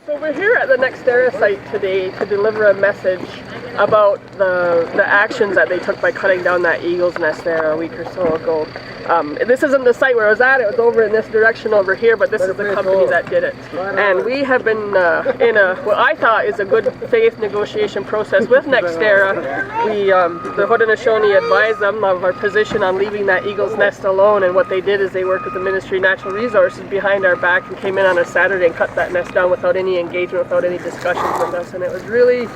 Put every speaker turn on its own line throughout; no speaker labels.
So we're here at the NextEra site today to deliver a message about the actions that they took by cutting down that eagle's nest there a week or so ago. This isn't the site where I was at, it was over in this direction over here, but this is the company that did it. And we have been in what I thought is a good faith negotiation process with NextEra. The Haudenosaunee advised them of our position on leaving that eagle's nest alone, and what they did is they worked with the Ministry of Natural Resources behind our back and came in on a Saturday and cut that nest down without any engagement, without any discussions with us, and it was really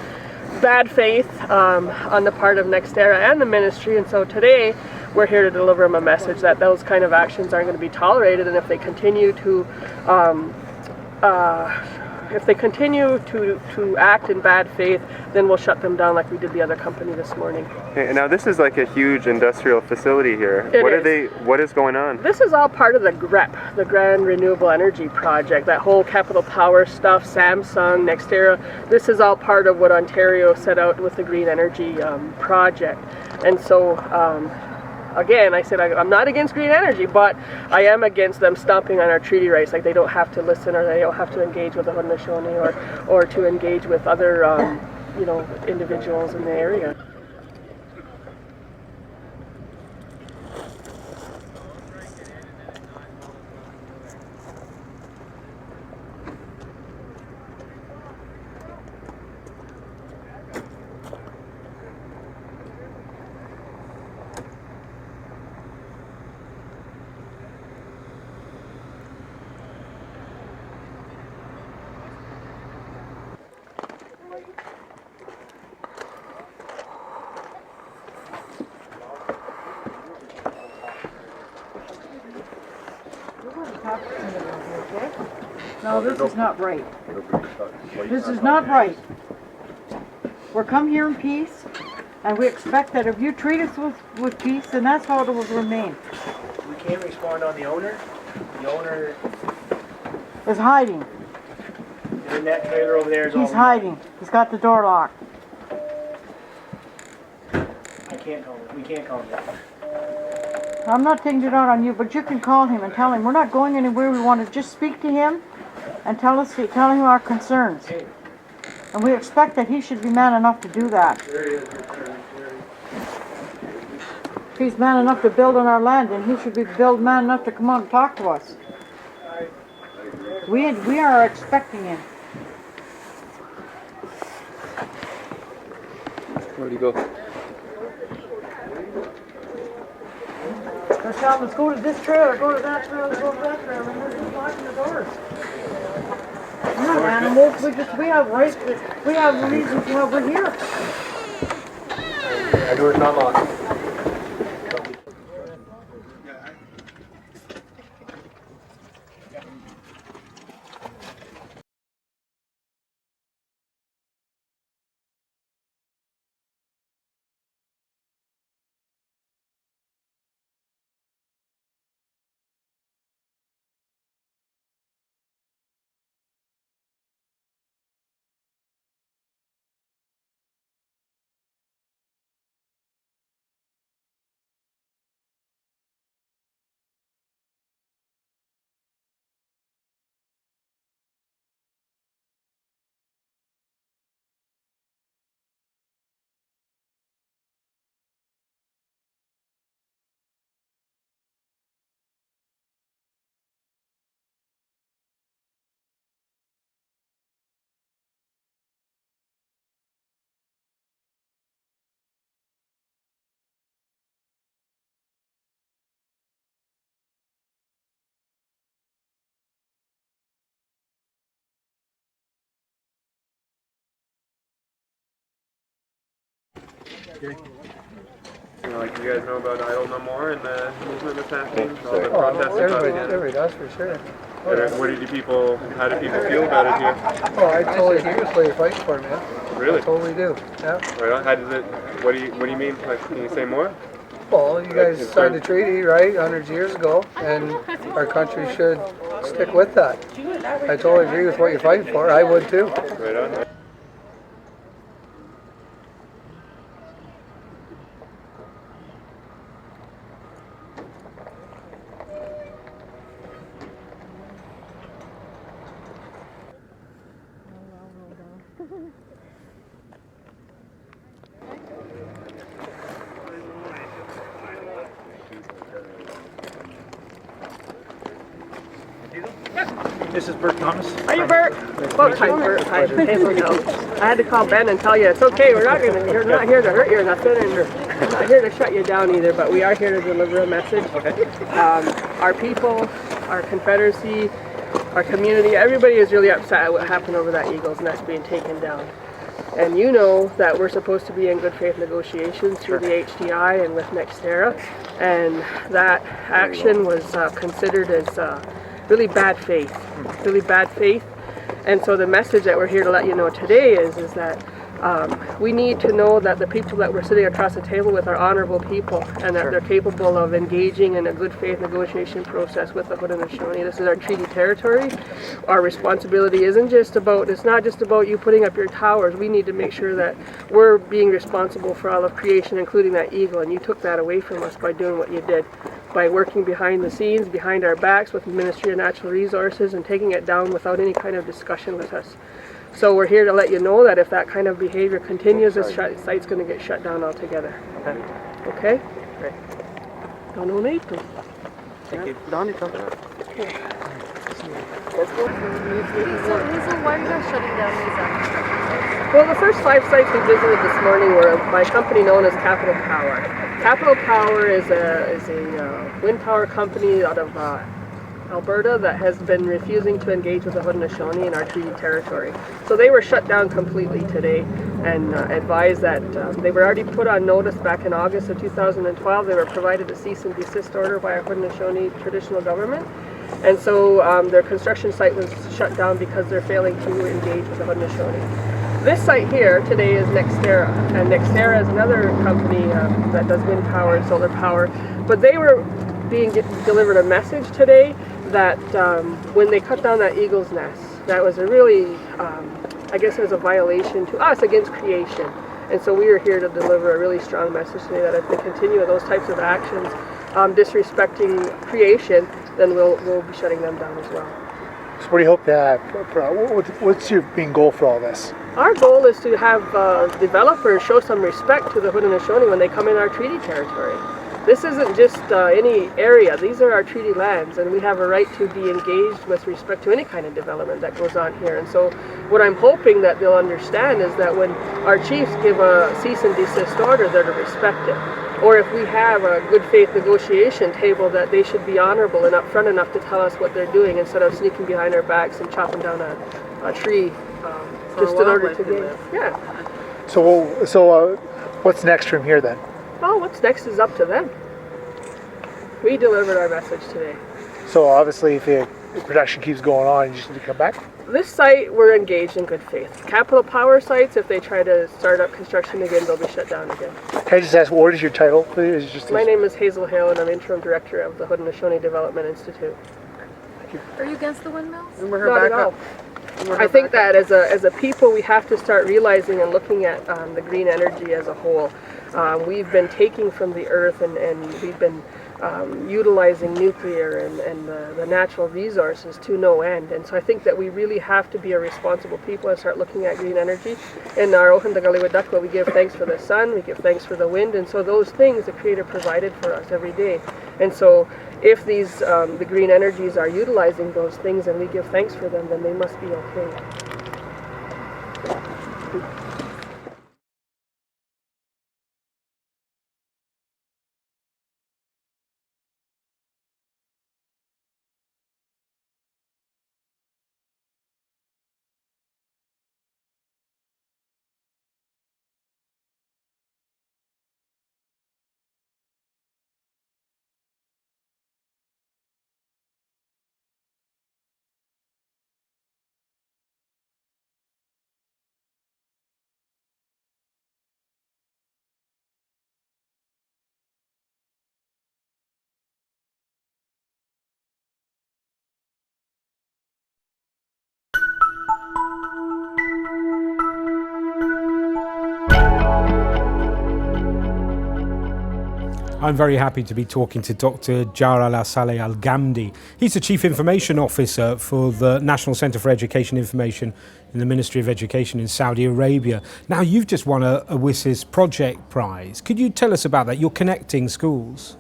bad faith on the part of NextEra and the ministry. And so today we're here to deliver them a message that those kind of actions aren't going to be tolerated, and if they continue to act in bad faith, then we'll shut them down like we did the other company this morning.
Okay, now this is like a huge industrial facility here. What is going on?
This is all part of the GREP, the Grand Renewable Energy Project, that whole Capital Power stuff, Samsung, NextEra. This is all part of what Ontario set out with the Green Energy Project. And so again, I said I'm not against green energy, but I am against them stomping on our treaty rights. Like, they don't have to listen, or they don't have to engage with the Haudenosaunee or to engage with other individuals in the area.
No, this is not right. This is not right. We're come here in peace, and we expect that if you treat us with peace, then that's how it will remain.
We can't respond on the owner. The owner
is hiding.
in that trailer over there is all.
He's hiding. He's got the door locked.
I can't call it. We can't call it.
I'm not taking it out on you, but you can call him and tell him we're not going anywhere. We want to just speak to him and tell him our concerns.
Okay.
And we expect that he should be man enough to do that.
There he is.
If he's man enough to build on our land, then he should be man enough to come out and talk to us. We are expecting him.
Where'd he go?
Let's tell him, let's go to this trailer, go to that trailer, go to that trailer, and we're just locking the doors. We're not animals, we have rights, we have reasons why we're here.
Our door's not locked.
Okay. Like, you guys know about Idle No More and the movement that's happening? All the protests
Everybody does, for sure.
How do people feel about it here?
Oh, I totally agree with what you're fighting for, man.
Really?
I totally do. Yeah.
Right on. How does it? What do you mean? Like, can you say more?
Well, you guys signed the treaty, right, hundreds of years ago, and our country should stick with that. I totally agree with what you're fighting for. I would too.
Right on.
This is Bert Thomas.
Are you Bert? About time, Bert. Hi, Hazel Hill. I had to call Ben and tell you it's okay. You're not here to hurt you or nothing, and we're not here to shut you down either. But we are here to deliver a message.
Okay.
Our people, our Confederacy, our community, everybody is really upset at what happened over that Eagles Nest being taken down. And you know that we're supposed to be in good faith negotiations through the HDI and with NextEra, and that action was considered as really bad faith, And so the message that we're here to let you know today is that we need to know that the people that we're sitting across the table with are honorable people, and that they're capable of engaging in a good faith negotiation process with the Haudenosaunee. This is our treaty territory. Our responsibility it's not just about you putting up your towers. We need to make sure that we're being responsible for all of creation, including that eagle, and you took that away from us by doing what you did, by working behind the scenes, behind our backs with the Ministry of Natural Resources and taking it down without any kind of discussion with us. So we're here to let you know that if that kind of behavior continues, this site's going to get shut down altogether. Okay?
Great.
Donito.
Thank you.
Donito.
So Hazel, why are you guys shutting down these sites?
Well, the first 5 sites we visited this morning were by a company known as Capital Power. Capital Power is a wind power company out of Alberta that has been refusing to engage with the Haudenosaunee in our treaty territory. So they were shut down completely today and advised that they were already put on notice back in August of 2012. They were provided a cease and desist order by our Haudenosaunee traditional government. And so their construction site was shut down because they're failing to engage with the Haudenosaunee. This site here today is NextEra, and NextEra is another company that does wind power and solar power. But they were being delivered a message today that when they cut down that eagle's nest, that was a really, I guess it was a violation to us against creation. And so we are here to deliver a really strong message today that if they continue with those types of actions, disrespecting creation, then we'll be shutting them down as well.
So what do you hope to have? What's your main goal for all this?
Our goal is to have developers show some respect to the Haudenosaunee when they come in our treaty territory. This isn't just any area. These are our treaty lands, and we have a right to be engaged with respect to any kind of development that goes on here. And so what I'm hoping that they'll understand is that when our chiefs give a cease and desist order, they're to respect it. Or if we have a good faith negotiation table, that they should be honorable and upfront enough to tell us what they're doing instead of sneaking behind our backs and chopping down a tree just in order to gain. Yeah.
So what's next from here then?
Well, what's next is up to them. We delivered our message today.
So obviously if the production keeps going on, you just need to come back?
This site, we're engaged in good faith. Capital Power sites, if they try to start up construction again, they'll be shut down again.
Can I just ask, what is your title?
My name is Hazel Hill, and I'm interim director of the Haudenosaunee Development Institute.
Are you against the windmills?
Not at all. I think that as a people, we have to start realizing and looking at the green energy as a whole. We've been taking from the earth, and we've been utilizing nuclear and the natural resources to no end. And so I think that we really have to be a responsible people and start looking at green energy. In our Ohindagali-Wadakwa, we give thanks for the sun, we give thanks for the wind, and so those things the Creator provided for us every day. And so if these the green energies are utilizing those things and we give thanks for them, then they must be okay.
I'm very happy to be talking to Dr. Jalal Saleh Al-Ghamdi. He's the Chief Information Officer for the National Centre for Education Information in the Ministry of Education in Saudi Arabia. Now, you've just won a WSIS Project Prize. Could you tell us about that? You're connecting schools.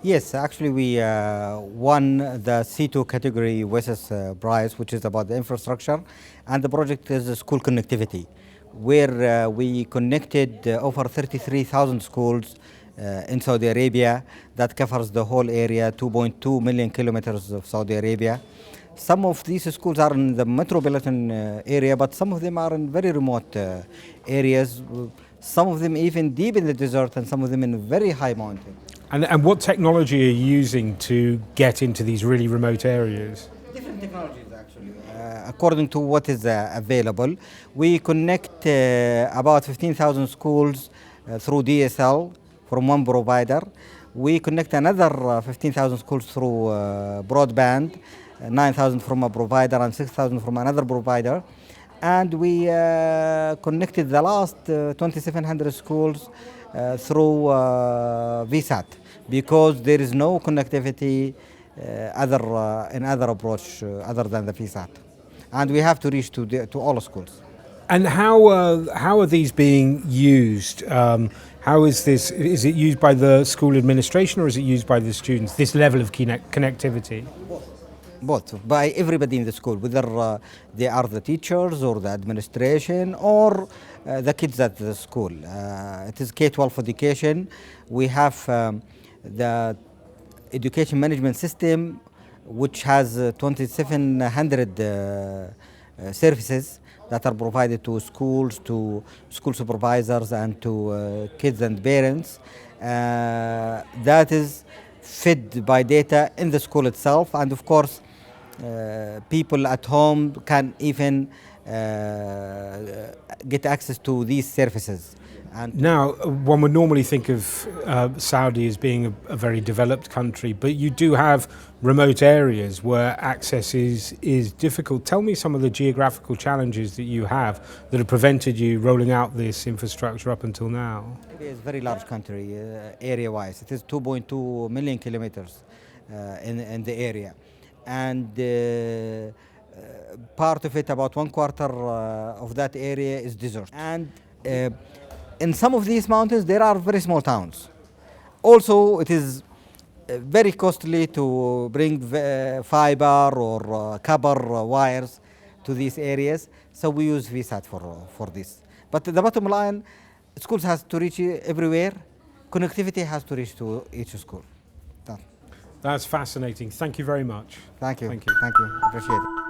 Yes, actually we won the C2 category WSIS prize, which is about the infrastructure, and the project is school connectivity, where we connected over 33,000 schools in Saudi Arabia. That covers the whole area, 2.2 million kilometers of Saudi Arabia. Some of these schools are in the metropolitan area, but some of them are in very remote areas, some of them even deep in the desert, and some of them in very high mountain.
And what technology are you using to get into these really remote areas?
Different technologies, actually. According to what is available, we connect about 15,000 schools through DSL from one provider. We connect another 15,000 schools through broadband, 9,000 from a provider and 6,000 from another provider. And we connected the last 2,700 schools through VSAT, because there is no connectivity in other approach other than the VSAT. And we have to reach to all schools.
And how are these being used? How is this? Is it used by the school administration or is it used by the students? This level of connectivity.
Both, by everybody in the school, whether they are the teachers or the administration or the kids at the school. It is K-12 education. We have the education management system, which has 2,700 services that are provided to schools, to school supervisors, and to kids and parents. That is fed by data in the school itself, and of course, people at home can even get access to these services. And
now, one would normally think of Saudi as being a very developed country, but you do have remote areas where access is difficult. Tell me some of the geographical challenges that you have that have prevented you rolling out this infrastructure up until now.
It is a very large country, area-wise. It is 2.2 million kilometers in the area. And part of it, about one quarter of that area, is desert. And in some of these mountains, there are very small towns. Also, it is very costly to bring fiber or copper wires to these areas, so we use VSAT for this. But the bottom line, schools has to reach everywhere. Connectivity has to reach to each school.
That's fascinating. Thank you very much.
Thank you.
Thank you.
Thank you. Appreciate it.